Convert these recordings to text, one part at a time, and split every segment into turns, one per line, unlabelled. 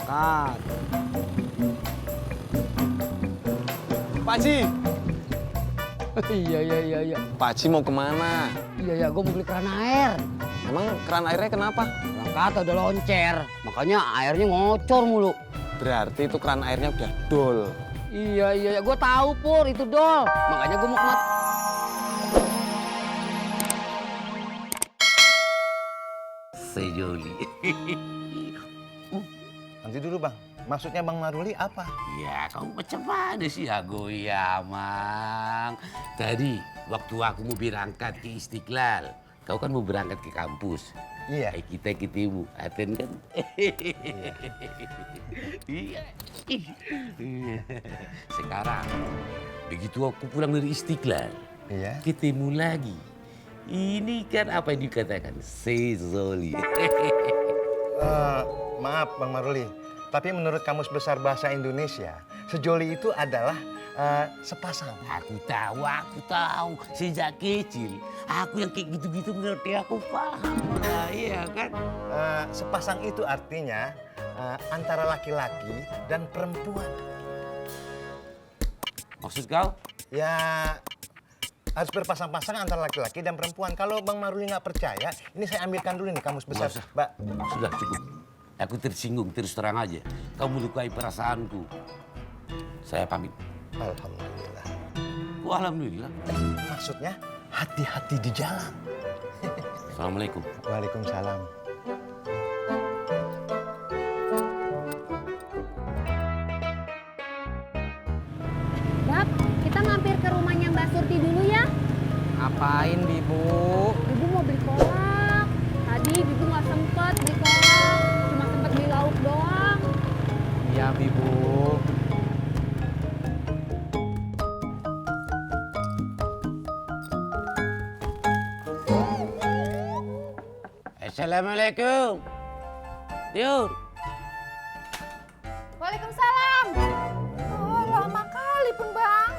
Berangkat.
Pak Haji.
Iya.
Pak Haji mau kemana?
Iya, gue mau beli keran air.
Emang keran airnya kenapa?
Berangkat udah loncer, makanya airnya ngocor mulu.
Berarti itu keran airnya udah dol.
Iya, gue tahu Pur, itu dol. Makanya gue mau kemat.
Sejoli.
Nanti dulu bang, maksudnya Bang Maruli apa?
Ya kamu macam mana sih ya Goyamang? Tadi waktu aku mau berangkat ke Istiqlal, kau kan mau berangkat ke kampus.
Iya.
Kita ketemu, Aten kan? Iya. Sekarang, begitu aku pulang dari Istiqlal,
Iya.
ketemu lagi. Ini kan apa yang dikatakan? Sejoli.
Maaf Bang Maruli, tapi menurut Kamus Besar Bahasa Indonesia, sejoli itu adalah sepasang.
Aku tahu. Sejak kecil, aku yang kayak gitu-gitu ngerti, aku paham. Nah, iya kan?
Sepasang itu artinya antara laki-laki dan perempuan.
Maksud kau?
Ya harus berpasang-pasang antara laki-laki dan perempuan. Kalau Bang Maruli nggak percaya, ini saya ambilkan dulu nih Kamus Besar.
Nggak usah.
Mbak.
Sudah cukup. Aku tersinggung, terus terang aja. Kau melukai perasaanku. Saya pamit.
Alhamdulillah.
Oh, alhamdulillah.
Maksudnya hati-hati di jalan.
Assalamualaikum.
Waalaikumsalam.
Bab, kita mampir ke rumahnya Mbak Surti dulu ya.
Ngapain, Bibu?
Bibu mau beli kolak. Tadi Bibu nggak sempet beli kolak, cuma sempet beli lauk doang.
Iya, Bibu.
Assalamualaikum. Tiur.
Waalaikumsalam. Oh, lama kali pun Bang.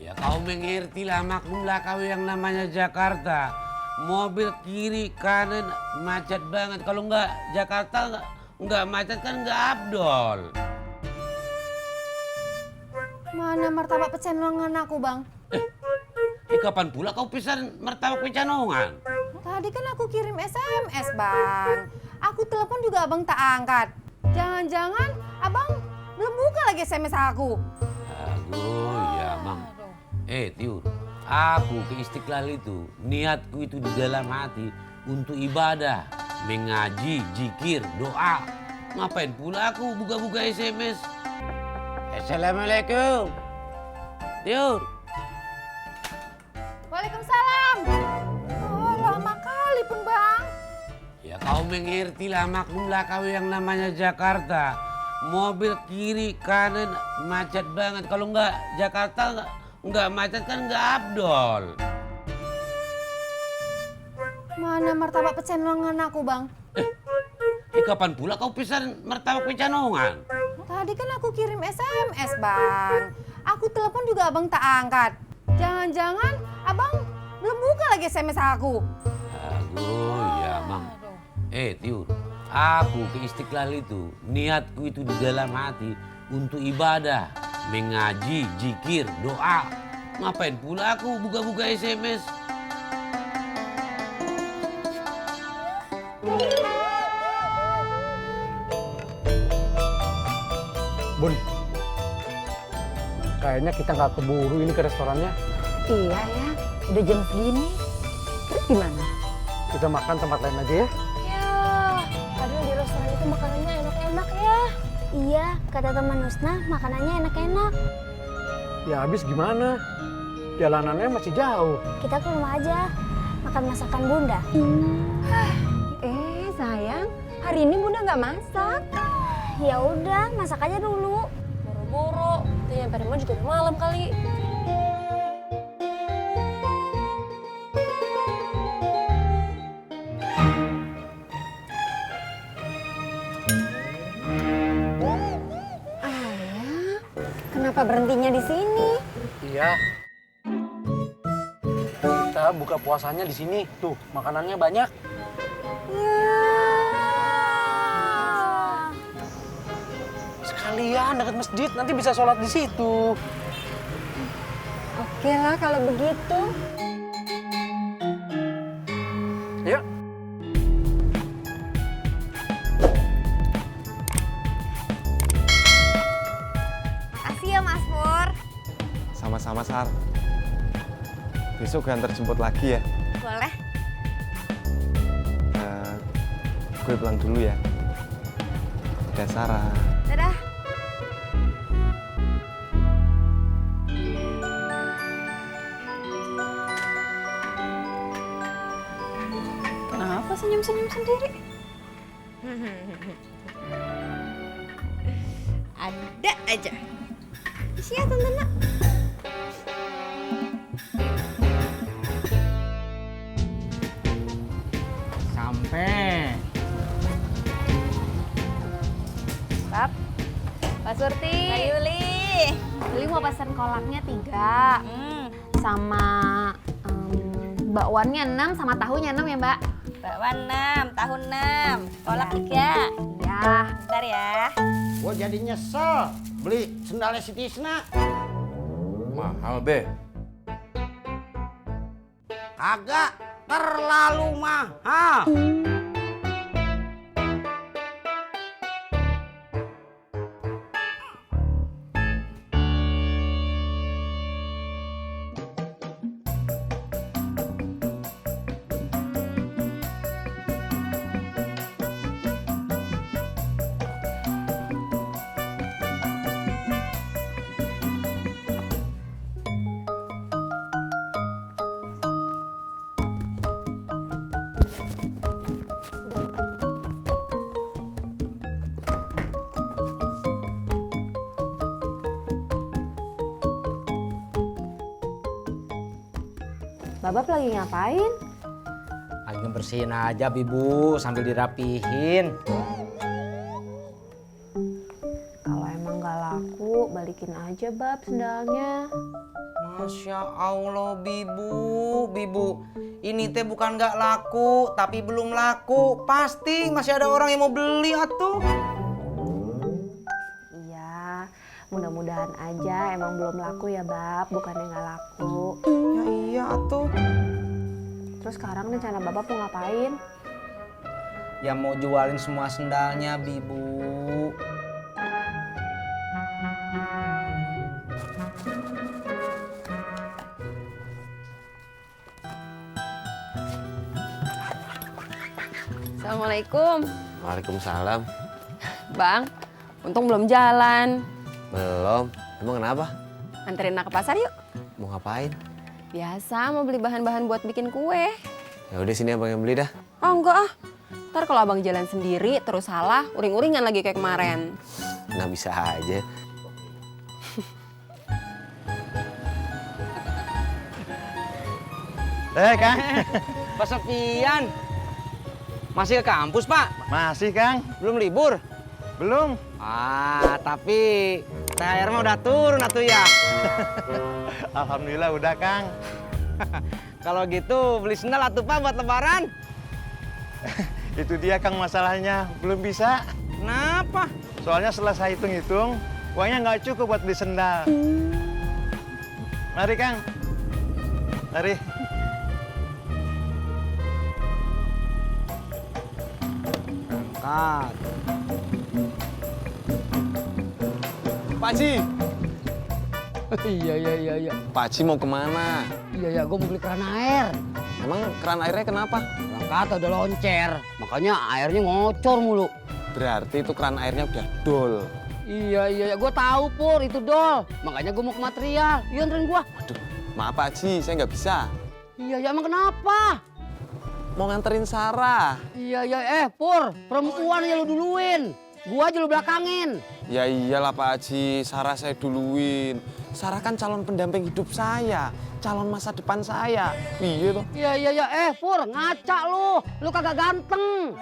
Ya kau mengerti lah maklumlah kau yang namanya Jakarta. Mobil kiri kanan macet banget. Kalau nggak Jakarta nggak macet kan nggak abdol.
Mana martabak pecenongan aku Bang?
Kapan pula kau pesan martabak pecanongan?
Tadi kan aku kirim SMS Bang. Aku telepon juga Abang tak angkat. Jangan-jangan Abang belum buka lagi SMS aku.
Aduh ya Mang. Tiur, aku ke Istiqlal itu, niatku itu di dalam hati untuk ibadah, mengaji, zikir, doa. Ngapain pula aku buka-buka SMS? Assalamualaikum. Tiur.
Waalaikumsalam. Oh, lama kali pun Bang.
Ya kau mengerti lah maklumlah kau yang namanya Jakarta. Mobil kiri kanan macet banget. Kalau nggak Jakarta nggak macet kan nggak abdol.
Mana martabak pecenongan aku Bang?
Kapan pula kau pesan martabak pecanongan?
Tadi kan aku kirim SMS Bang. Aku telepon juga Abang tak angkat. Jangan-jangan Abang belum buka lagi SMS aku.
Aduh ya Mang. Tiur, aku ke Istiqlal itu, niatku itu di dalam hati untuk ibadah, mengaji, zikir, doa. Ngapain pula aku buka-buka SMS?
Bun, kayaknya kita nggak keburu ini ke restorannya.
Iya ya, udah jam segini. Terus gimana?
Kita makan tempat lain aja ya.
Ya, padahal di restoran itu makanannya enak-enak ya. Iya, kata teman Nusna, makanannya enak-enak.
Ya habis gimana? Jalanannya masih jauh.
Kita ke rumah aja, makan masakan Bunda.
Sayang, hari ini Bunda nggak masak.
Ya udah, masak aja dulu.
Boro-boro, kita nyampe rumah juga udah malam kali.
Kenapa berhentinya di sini?
Iya. Kita buka puasanya di sini. Tuh, makanannya banyak.
Ya.
sekalian dekat masjid, nanti bisa sholat di situ.
Oke lah kalau begitu.
Yuk.
Makasih ya Mas Pur.
Sama-sama, Sar. Besok gue antar jemput lagi ya.
Boleh.
Gue pulang dulu ya. Dadah, Sarah.
Dadah.
Kenapa senyum-senyum sendiri?
Ada aja. Siap Tante Nak.
Sampai.
Bab. Pak Surti. Mbak Yuli. Yuli mau pesen kolaknya 3. Sama bakwannya 6 sama tahunya 6 ya, Mbak.
Bakwan 6, tahu 6, kolak 3.
Ya.
Bentar ya.
Gue jadi nyesel beli sendalnya si Tisna.
Mahal, Be.
Agak terlalu mahal.
Babab lagi ngapain?
Lagi ngebersihin aja, Bibu, sambil dirapihin.
Kalau emang gak laku, balikin aja Bab sendalnya.
Masya Allah, Bibu. Ini teh bukan gak laku, tapi belum laku. Pasti masih ada orang yang mau beli atuh.
Iya, mudah-mudahan aja emang belum laku ya Bab, bukannya gak laku.
Ya iya atuh.
Terus sekarang rencana Babab mau ngapain?
Ya mau jualin semua sendalnya, Bibu.
Assalamualaikum.
Waalaikumsalam.
Bang, untung belum jalan.
Belum. Emang kenapa?
Anterin Nak ke pasar yuk.
Mau ngapain?
Biasa mau beli bahan-bahan buat bikin kue.
Ya udah sini abang yang beli dah.
Oh enggak ah. Ntar kalau abang jalan sendiri terus salah, uring-uringan lagi kayak kemarin.
Nah bisa aja.
Kang.
Pak Sofian. Masih ke kampus, Pak?
Masih, Kang.
Belum libur?
Belum.
Ah, tapi THR mah udah turun atuh ya.
Alhamdulillah udah, Kang.
Kalau gitu beli sendal atuh Pak buat lebaran.
Itu dia, Kang, masalahnya. Belum bisa.
Kenapa?
Soalnya setelah saya hitung-hitung, uangnya nggak cukup buat beli sendal. Mari, Kang. Mari.
Angkat.
Pak Haji.
Iya.
Pak Haji mau kemana?
Iya, gue mau beli keran air.
Emang keran airnya kenapa?
Orang kata udah loncer, makanya airnya ngocor mulu.
Berarti itu keran airnya udah dol.
Iya, gue tahu Pur, itu dol. Makanya gue mau ke material. Iya, anterin gue.
Waduh, maaf Pak Haji, saya nggak bisa.
Iya, emang kenapa?
Mau nganterin Sarah.
Iya, Pur, perempuan aja lu duluin. Gua aja lu belakangin.
Ya iyalah Pak Haji, Sarah saya duluin. Sarah kan calon pendamping hidup saya, calon masa depan saya. Iya toh.
Iya, Pur, ngaca lu. Lu kagak ganteng.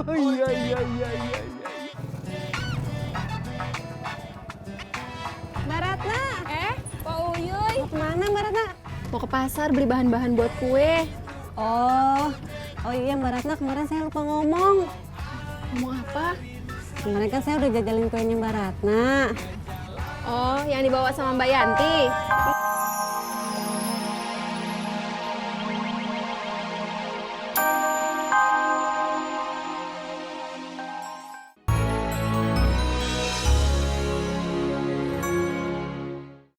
Iya.
Mbak Ratna. Pak Uyuy. Mau kemana Mbak Ratna? Mau ke pasar beli bahan-bahan buat kue.
Oh iya Mbak Ratna, kemarin saya lupa ngomong.
Ngomong apa? Kemarin kan saya udah jajalin kuenya Mbak Ratna. Oh, yang dibawa sama Mbak Yanti.